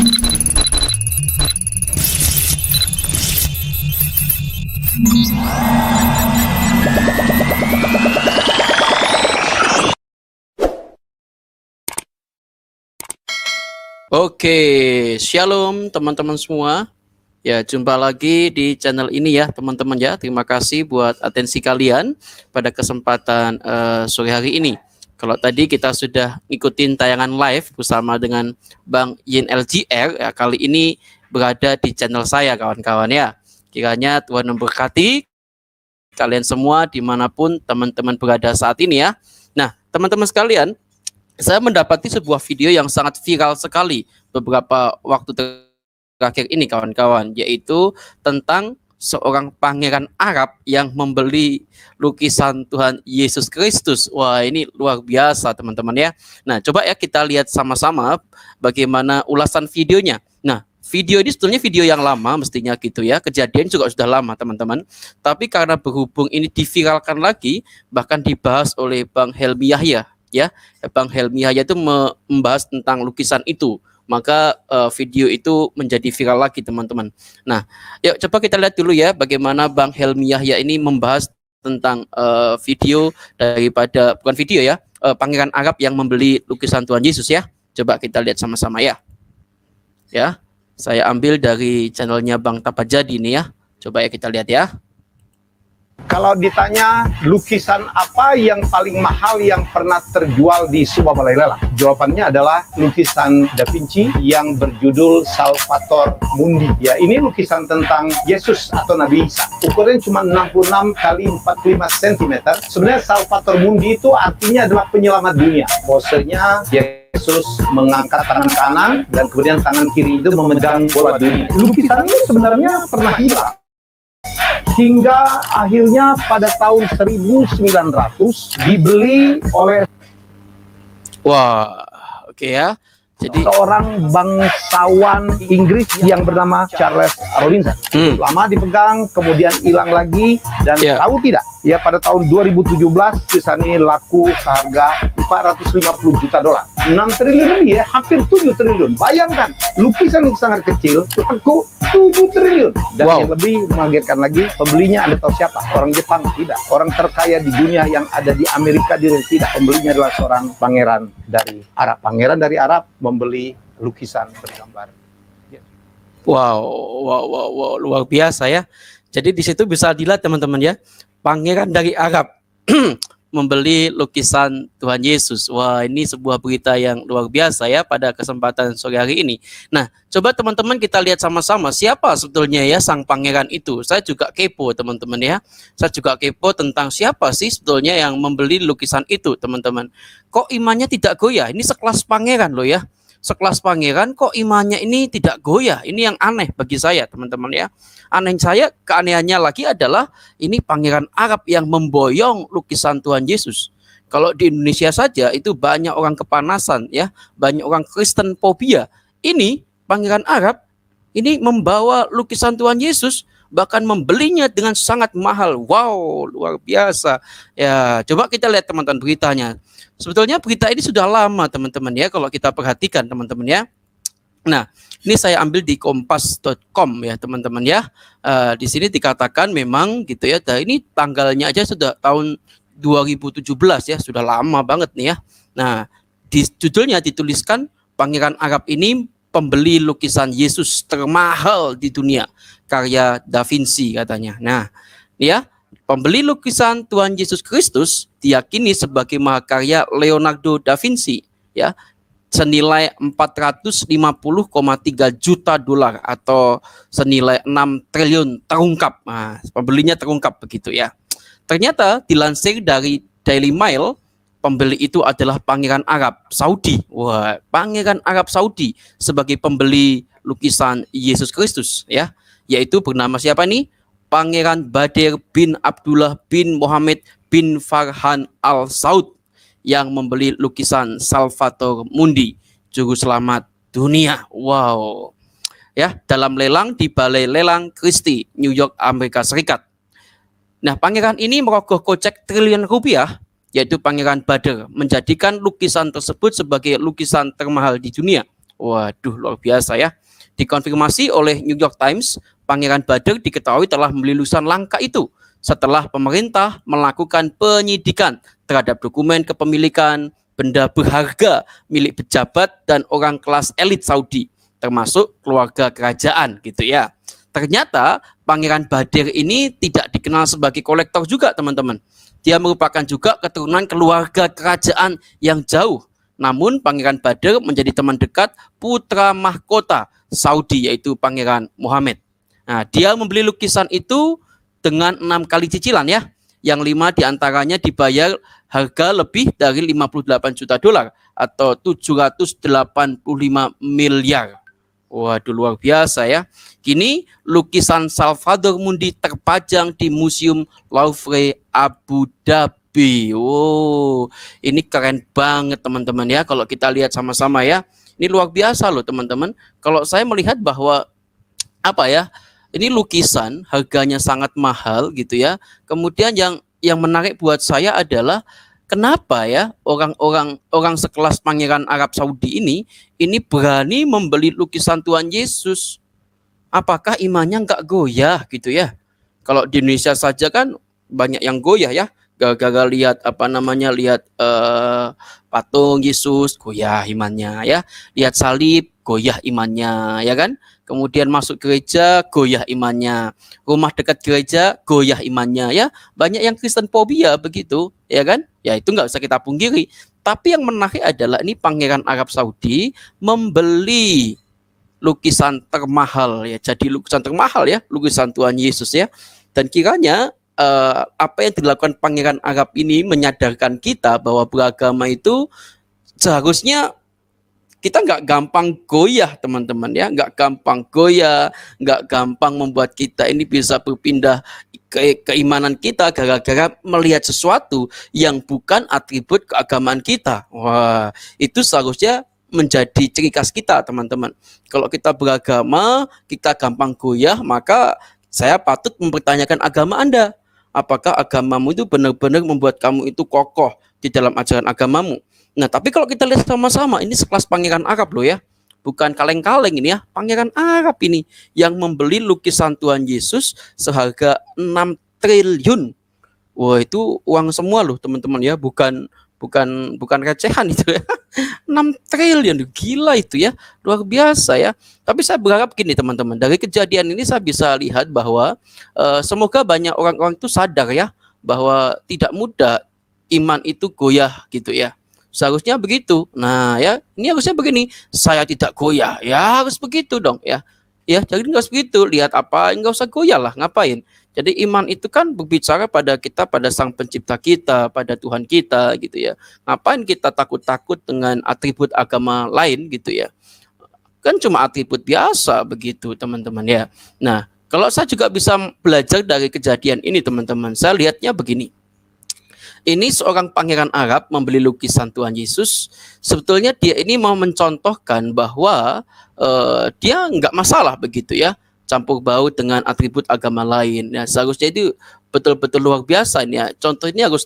Oke, shalom teman-teman semua. Ya, jumpa lagi di channel ini ya teman-teman ya. Terima kasih buat atensi kalian pada kesempatan sore hari ini. Kalau tadi kita sudah ngikutin tayangan live bersama dengan Bang Yin LGR, ya, kali ini berada di channel saya kawan-kawan ya. Kiranya Tuhan memberkati kalian semua dimanapun teman-teman berada saat ini ya. Nah, teman-teman sekalian, saya mendapati sebuah video yang sangat viral sekali beberapa waktu terakhir ini kawan-kawan, yaitu tentang seorang pangeran Arab yang membeli lukisan Tuhan Yesus Kristus. Wah, ini luar biasa teman-teman ya. Nah, coba ya kita lihat sama-sama bagaimana ulasan videonya. Nah, video ini sebetulnya video yang lama mestinya gitu ya. Kejadian juga sudah lama teman-teman. Tapi karena berhubung ini diviralkan lagi, bahkan dibahas oleh Bang Helmi Yahya ya. Bang Helmi Yahya itu membahas tentang lukisan itu. Maka video itu menjadi viral lagi teman-teman. Nah, yuk coba kita lihat dulu ya bagaimana Bang Helmi Yahya ini membahas tentang video daripada, bukan video ya, pangeran Arab yang membeli lukisan Tuhan Yesus ya. Coba kita lihat sama-sama ya. Ya, saya ambil dari channelnya Bang Tapajadi nih ya. Coba ya kita lihat ya. Kalau ditanya lukisan apa yang paling mahal yang pernah terjual di sebuah balai lelang, jawabannya adalah lukisan Da Vinci yang berjudul Salvator Mundi. Ya, ini lukisan tentang Yesus atau Nabi Isa. Ukurannya cuma 66 kali 45 cm. Sebenarnya Salvator Mundi itu artinya adalah penyelamat dunia. Posenya Yesus mengangkat tangan kanan dan kemudian tangan kiri itu memegang bola dunia. Lukisan ini sebenarnya pernah hilang. Hingga akhirnya pada tahun 1900 dibeli oleh oke ya. Jadi seorang bangsawan Inggris yang bernama Charles Robinson. Lama dipegang, kemudian hilang lagi, dan tahu tidak? Ya, pada tahun 2017 lukisan ini laku seharga $450 juta. 6 triliun lebih ya, hampir 7 triliun. Bayangkan, lukisan yang sangat kecil laku 7 triliun. Dan yang lebih mengagetkan lagi, pembelinya Anda tahu siapa? Orang Jepang? Tidak. Orang terkaya di dunia yang ada di Amerika tidak. Pembelinya adalah seorang pangeran dari Arab. Pangeran dari Arab membeli lukisan bergambar. Wow, luar biasa ya. Jadi di situ bisa dilihat teman-teman ya, pangeran dari Arab membeli lukisan Tuhan Yesus. Wah, ini sebuah berita yang luar biasa ya pada kesempatan sore hari ini. Nah, coba teman-teman kita lihat sama-sama siapa sebetulnya ya sang pangeran itu. Saya juga kepo teman-teman ya. Saya juga kepo tentang siapa sih sebetulnya yang membeli lukisan itu teman-teman. Kok imannya tidak goyah? Ini sekelas pangeran loh ya. Sekelas pangeran kok imannya ini tidak goyah. Ini yang aneh bagi saya teman-teman ya. Keanehannya lagi adalah ini pangeran Arab yang memboyong lukisan Tuhan Yesus. Kalau di Indonesia saja itu banyak orang kepanasan ya, banyak orang Kristen fobia. Ini pangeran Arab ini membawa lukisan Tuhan Yesus, bahkan membelinya dengan sangat mahal. Wow, luar biasa. Ya, coba kita lihat teman-teman beritanya. Sebetulnya berita ini sudah lama teman-teman ya, kalau kita perhatikan teman-teman ya. Nah, ini saya ambil di kompas.com ya teman-teman ya. Di sini dikatakan memang gitu ya. Ini tanggalnya aja sudah tahun 2017 ya, sudah lama banget nih ya. Nah, di judulnya dituliskan pangeran Arab ini pembeli lukisan Yesus termahal di dunia, karya Da Vinci katanya. Nah, ya, pembeli lukisan Tuhan Yesus Kristus diyakini sebagai mahakarya Leonardo da Vinci ya, senilai 450,3 juta dolar atau senilai 6 triliun terungkap. Nah, pembelinya terungkap begitu ya. Ternyata dilansir dari Daily Mail, pembeli itu adalah pangeran Arab Saudi. Wah, pangeran Arab Saudi sebagai pembeli lukisan Yesus Kristus ya, yaitu bernama siapa nih? Pangeran Bader bin Abdullah bin Mohammed bin Farhan Al Saud yang membeli lukisan Salvator Mundi, juru selamat dunia. Wow. Ya, dalam lelang di Balai Lelang Christie, New York, Amerika Serikat. Nah, pangeran ini merogoh kocek triliun rupiah, yaitu Pangeran Bader, menjadikan lukisan tersebut sebagai lukisan termahal di dunia. Waduh, luar biasa ya. Dikonfirmasi oleh New York Times, Pangeran Badr diketahui telah membeli lukisan langka itu setelah pemerintah melakukan penyidikan terhadap dokumen kepemilikan benda berharga milik pejabat dan orang kelas elit Saudi, termasuk keluarga kerajaan gitu ya. Ternyata Pangeran Badr ini tidak dikenal sebagai kolektor juga, teman-teman. Dia merupakan juga keturunan keluarga kerajaan yang jauh. Namun Pangeran Badr menjadi teman dekat putra mahkota Saudi, yaitu Pangeran Mohammed. Nah, dia membeli lukisan itu dengan 6 kali cicilan ya. Yang 5 diantaranya dibayar harga lebih dari 58 juta dolar atau 785 miliar. Waduh, luar biasa ya. Kini lukisan Salvador Mundi terpajang di Museum Louvre Abu Dhabi. Oh, ini keren banget teman-teman ya. Kalau kita lihat sama-sama ya, ini luar biasa loh teman-teman. Kalau saya melihat bahwa apa ya, ini lukisan harganya sangat mahal gitu ya. Kemudian yang menarik buat saya adalah kenapa ya orang sekelas Pangeran Arab Saudi ini berani membeli lukisan Tuhan Yesus? Apakah imannya nggak goyah gitu ya? Kalau di Indonesia saja kan banyak yang goyah ya, gara-gara lihat patung Yesus, goyah imannya ya. Lihat salib, goyah imannya ya kan. Kemudian masuk gereja, goyah imannya. Rumah dekat gereja, goyah imannya ya. Banyak yang Kristen fobia begitu ya kan. Ya itu nggak bisa kita pungkiri. Tapi yang menarik adalah ini Pangeran Arab Saudi membeli lukisan termahal ya, jadi lukisan termahal ya, lukisan Tuhan Yesus ya. Dan kiranya apa yang dilakukan Pangeran Arab ini menyadarkan kita bahwa beragama itu seharusnya kita nggak gampang goyah teman-teman ya, nggak gampang goyah, nggak gampang membuat kita ini bisa berpindah keimanan kita gara-gara melihat sesuatu yang bukan atribut keagamaan kita. Wah, itu seharusnya menjadi ciri khas kita teman-teman. Kalau kita beragama, kita gampang goyah, maka saya patut mempertanyakan agama Anda. Apakah agamamu itu benar-benar membuat kamu itu kokoh di dalam ajaran agamamu? Nah, tapi kalau kita lihat sama-sama, ini sekelas Pangeran Arab loh ya. Bukan kaleng-kaleng ini ya, Pangeran Arab ini yang membeli lukisan Tuhan Yesus seharga 6 triliun. Wah, itu uang semua loh teman-teman ya, bukan recehan itu ya. 6 triliun, gila itu ya, luar biasa ya. Tapi saya berharap gini teman-teman, dari kejadian ini saya bisa lihat bahwa semoga banyak orang-orang itu sadar ya, bahwa tidak mudah iman itu goyah gitu ya. Seharusnya begitu. Nah ya, ini harusnya begini, saya tidak goyah, ya harus begitu dong ya. Ya, jadi nggak usah begitu, lihat apa, nggak usah goyah lah, ngapain. Jadi iman itu kan berbicara pada kita, pada Sang Pencipta kita, pada Tuhan kita gitu ya. Ngapain kita takut-takut dengan atribut agama lain gitu ya. Kan cuma atribut biasa begitu teman-teman ya. Nah, kalau saya juga bisa belajar dari kejadian ini teman-teman, saya lihatnya begini. Ini seorang pangeran Arab membeli lukisan Tuhan Yesus. Sebetulnya dia ini mau mencontohkan bahwa dia nggak masalah begitu ya, campur baur dengan atribut agama lain. Nah, seharusnya itu betul-betul luar biasa ini ya. Contoh ini harus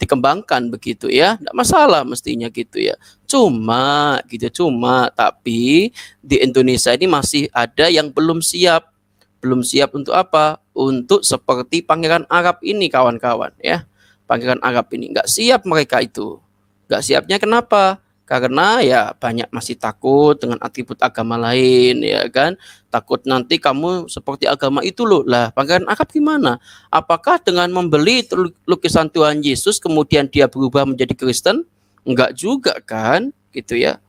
dikembangkan begitu ya, nggak masalah mestinya gitu ya. Cuma tapi di Indonesia ini masih ada yang belum siap. Belum siap untuk apa? Untuk seperti pangeran Arab ini kawan-kawan ya. Pangeran Arab ini nggak siap mereka itu. Nggak siapnya kenapa? Karena ya banyak masih takut dengan atribut agama lain ya kan. Takut nanti kamu seperti agama itu loh. Lah Pangeran Arab gimana? Apakah dengan membeli lukisan Tuhan Yesus kemudian dia berubah menjadi Kristen? Enggak juga kan gitu ya.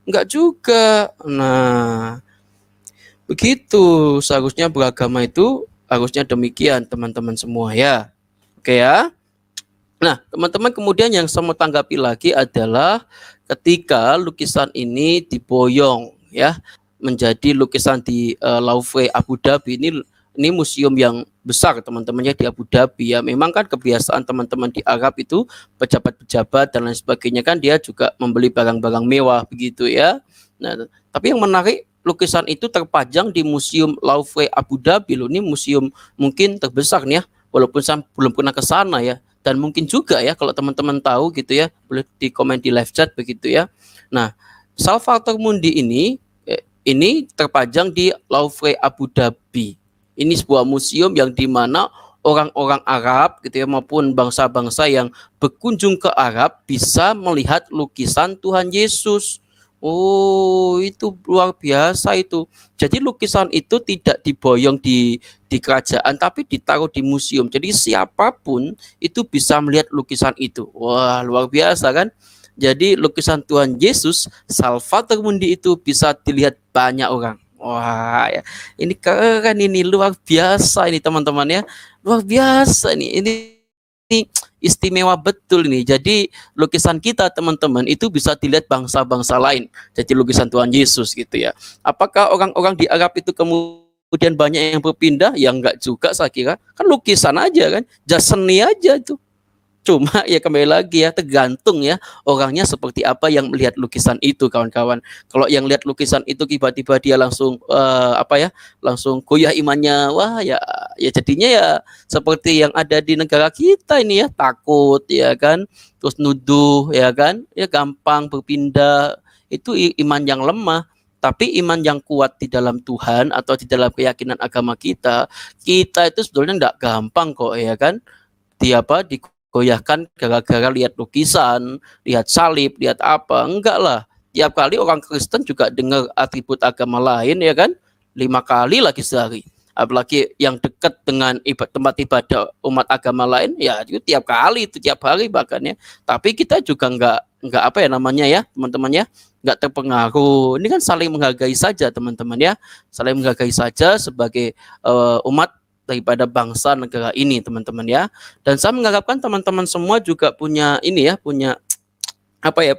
Enggak juga. Nah begitu seharusnya beragama itu harusnya demikian teman-teman semua ya. Oke ya. Nah, teman-teman kemudian yang saya mau tanggapi lagi adalah ketika lukisan ini diboyong ya menjadi lukisan di Louvre Abu Dhabi. Ini museum yang besar teman-teman ya di Abu Dhabi ya. Memang kan kebiasaan teman-teman di Arab itu pejabat-pejabat dan lain sebagainya kan dia juga membeli barang-barang mewah begitu ya. Nah, tapi yang menarik lukisan itu terpajang di Museum Louvre Abu Dhabi loh. Ini museum mungkin terbesar nih ya. Walaupun saya belum pernah ke sana ya. Dan mungkin juga ya kalau teman-teman tahu gitu ya, boleh di komen di live chat begitu ya. Nah, Salvator Mundi ini terpajang di Louvre Abu Dhabi. Ini sebuah museum yang dimana orang-orang Arab gitu ya, maupun bangsa-bangsa yang berkunjung ke Arab bisa melihat lukisan Tuhan Yesus. Oh, itu luar biasa itu. Jadi lukisan itu tidak diboyong di kerajaan, tapi ditaruh di museum. Jadi siapapun itu bisa melihat lukisan itu. Wah, luar biasa kan? Jadi lukisan Tuhan Yesus, Salvator Mundi itu bisa dilihat banyak orang. Wah, ya. Ini keren, ini luar biasa ini teman-teman ya. Luar biasa ini. Ini istimewa betul nih. Jadi lukisan kita teman-teman itu bisa dilihat bangsa-bangsa lain. Jadi lukisan Tuhan Yesus gitu ya. Apakah orang-orang di Arab itu kemudian banyak yang berpindah? Ya enggak juga saya kira. Kan lukisan aja kan, jas seni aja itu. Cuma ya kembali lagi ya, tergantung ya orangnya seperti apa yang melihat lukisan itu, kawan-kawan. Kalau yang lihat lukisan itu tiba-tiba dia langsung langsung goyah imannya, wah ya jadinya ya seperti yang ada di negara kita ini ya, takut ya kan, terus nuduh ya kan, ya gampang berpindah. Itu iman yang lemah. Tapi iman yang kuat di dalam Tuhan atau di dalam keyakinan agama kita itu sebetulnya enggak gampang kok ya kan. Digoyahkan gara-gara lihat lukisan, lihat salib, lihat apa. Enggak lah. Tiap kali orang Kristen juga dengar atribut agama lain ya kan. 5 kali lagi sehari. Apalagi yang dekat dengan tempat ibadah umat agama lain, ya itu tiap kali, itu tiap hari bahkan ya. Tapi kita juga enggak apa ya namanya ya teman-teman ya, enggak terpengaruh. Ini kan saling menghargai saja teman-teman ya. Saling menghargai saja sebagai umat daripada bangsa negara ini teman-teman ya. Dan saya mengharapkan teman-teman semua juga punya ini ya, punya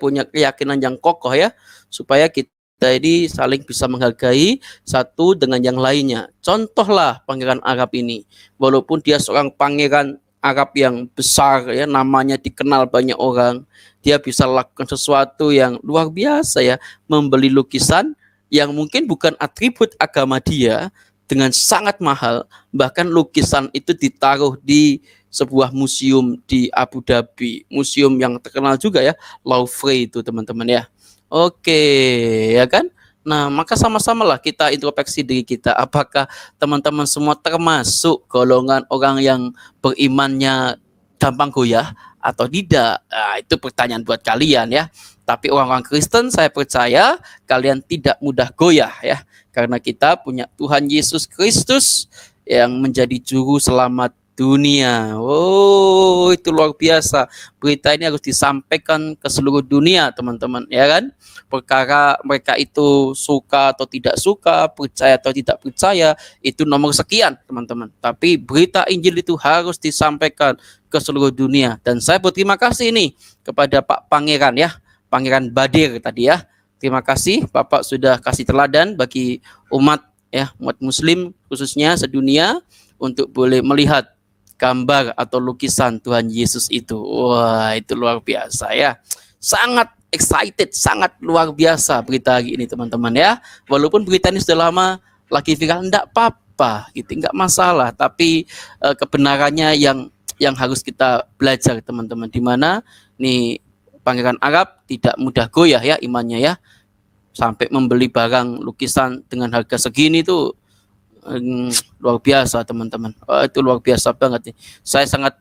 punya keyakinan yang kokoh ya, supaya kita ini saling bisa menghargai satu dengan yang lainnya. Contohlah Pangeran Arab ini, walaupun dia seorang pangeran Arab yang besar ya, namanya dikenal banyak orang, dia bisa lakukan sesuatu yang luar biasa ya, membeli lukisan yang mungkin bukan atribut agama dia dengan sangat mahal, bahkan lukisan itu ditaruh di sebuah museum di Abu Dhabi, museum yang terkenal juga ya, Louvre itu teman-teman ya. Oke, ya kan? Nah, maka sama-sama lah kita introspeksi diri kita. Apakah teman-teman semua termasuk golongan orang yang berimannya gampang goyah atau tidak? Nah, itu pertanyaan buat kalian ya. Tapi orang-orang Kristen saya percaya kalian tidak mudah goyah ya. Karena kita punya Tuhan Yesus Kristus yang menjadi juru selamat dunia. Oh, itu luar biasa. Berita ini harus disampaikan ke seluruh dunia, teman-teman, ya kan? Perkara mereka itu suka atau tidak suka, percaya atau tidak percaya, itu nomor sekian, teman-teman. Tapi berita Injil itu harus disampaikan ke seluruh dunia. Dan saya berterima kasih nih kepada Pak Pangeran ya, Pangeran Badir tadi ya. Terima kasih Bapak sudah kasih teladan bagi umat ya, umat muslim khususnya sedunia untuk boleh melihat gambar atau lukisan Tuhan Yesus itu. Wah, itu luar biasa ya. Sangat excited, sangat luar biasa berita hari ini teman-teman ya. Walaupun berita ini sudah lama lagi viral, enggak apa-apa gitu, enggak masalah, tapi kebenarannya yang harus kita belajar teman-teman, di mana nih Pangeran Arab tidak mudah goyah ya imannya ya. Sampai membeli barang lukisan dengan harga segini tuh luar biasa teman-teman. Itu luar biasa banget nih. Saya sangat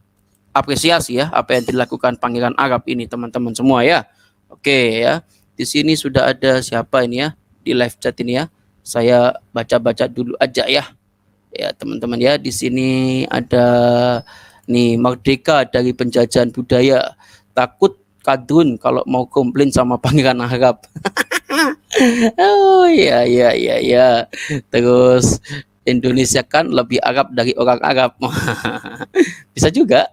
apresiasi ya apa yang dilakukan Pangeran Arab ini teman-teman semua ya. Oke ya. Di sini sudah ada siapa ini ya di live chat ini ya. Saya baca-baca dulu aja ya. Ya teman-teman ya, di sini ada nih Merdeka dari penjajahan budaya. Takut kadrun kalau mau komplain sama Pangeran Arab. Oh iya iya iya iya. Terus Indonesia kan lebih Arab dari orang Arab. Bisa juga,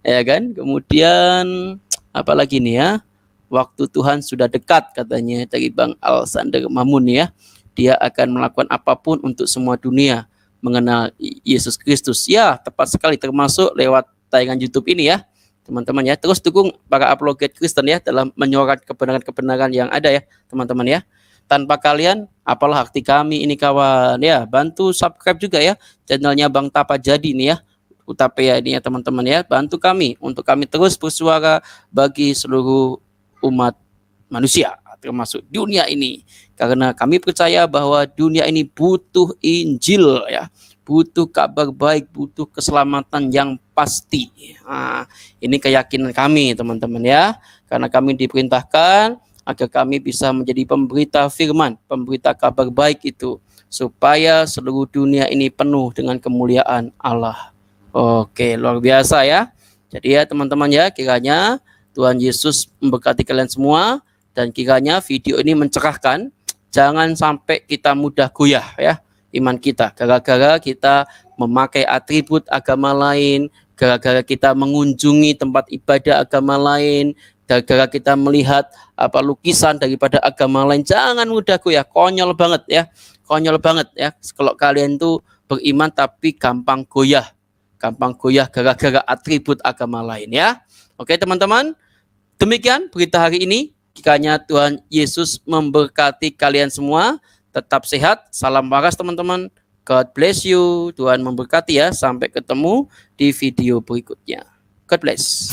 ya kan? Kemudian apalagi nih ya? Waktu Tuhan sudah dekat katanya dari Bang Alexander Mamun ya. Dia akan melakukan apapun untuk semua dunia mengenal Yesus Kristus. Ya, tepat sekali, termasuk lewat tayangan YouTube ini ya. Teman-teman ya, terus dukung para apologet Kristen ya dalam menyuarakan kebenaran-kebenaran yang ada ya, teman-teman ya. Tanpa kalian, apalah arti kami ini kawan ya. Bantu subscribe juga ya channelnya Bang Tapa Jadi nih ya, Utapea ini ya teman-teman ya. Bantu kami untuk kami terus bersuara bagi seluruh umat manusia termasuk dunia ini. Karena kami percaya bahwa dunia ini butuh Injil ya, butuh kabar baik, butuh keselamatan yang pasti. Nah, ini keyakinan kami teman-teman ya, karena kami diperintahkan agar kami bisa menjadi pemberita firman, pemberita kabar baik itu, supaya seluruh dunia ini penuh dengan kemuliaan Allah. Oke, luar biasa ya. Jadi ya teman-teman ya, kiranya Tuhan Yesus memberkati kalian semua, dan kiranya video ini mencerahkan. Jangan sampai kita mudah goyah ya iman kita, gara-gara kita memakai atribut agama lain, gara-gara kita mengunjungi tempat ibadah agama lain, gara-gara kita melihat lukisan daripada agama lain. Jangan mudah goyah, konyol banget ya, konyol banget ya kalau kalian tuh beriman tapi gampang goyah gara-gara atribut agama lain ya. Oke teman-teman, demikian berita hari ini. Kiranya Tuhan Yesus memberkati kalian semua. Tetap sehat, salam waras teman-teman. God bless you. Tuhan memberkati ya. Sampai ketemu di video berikutnya. God bless.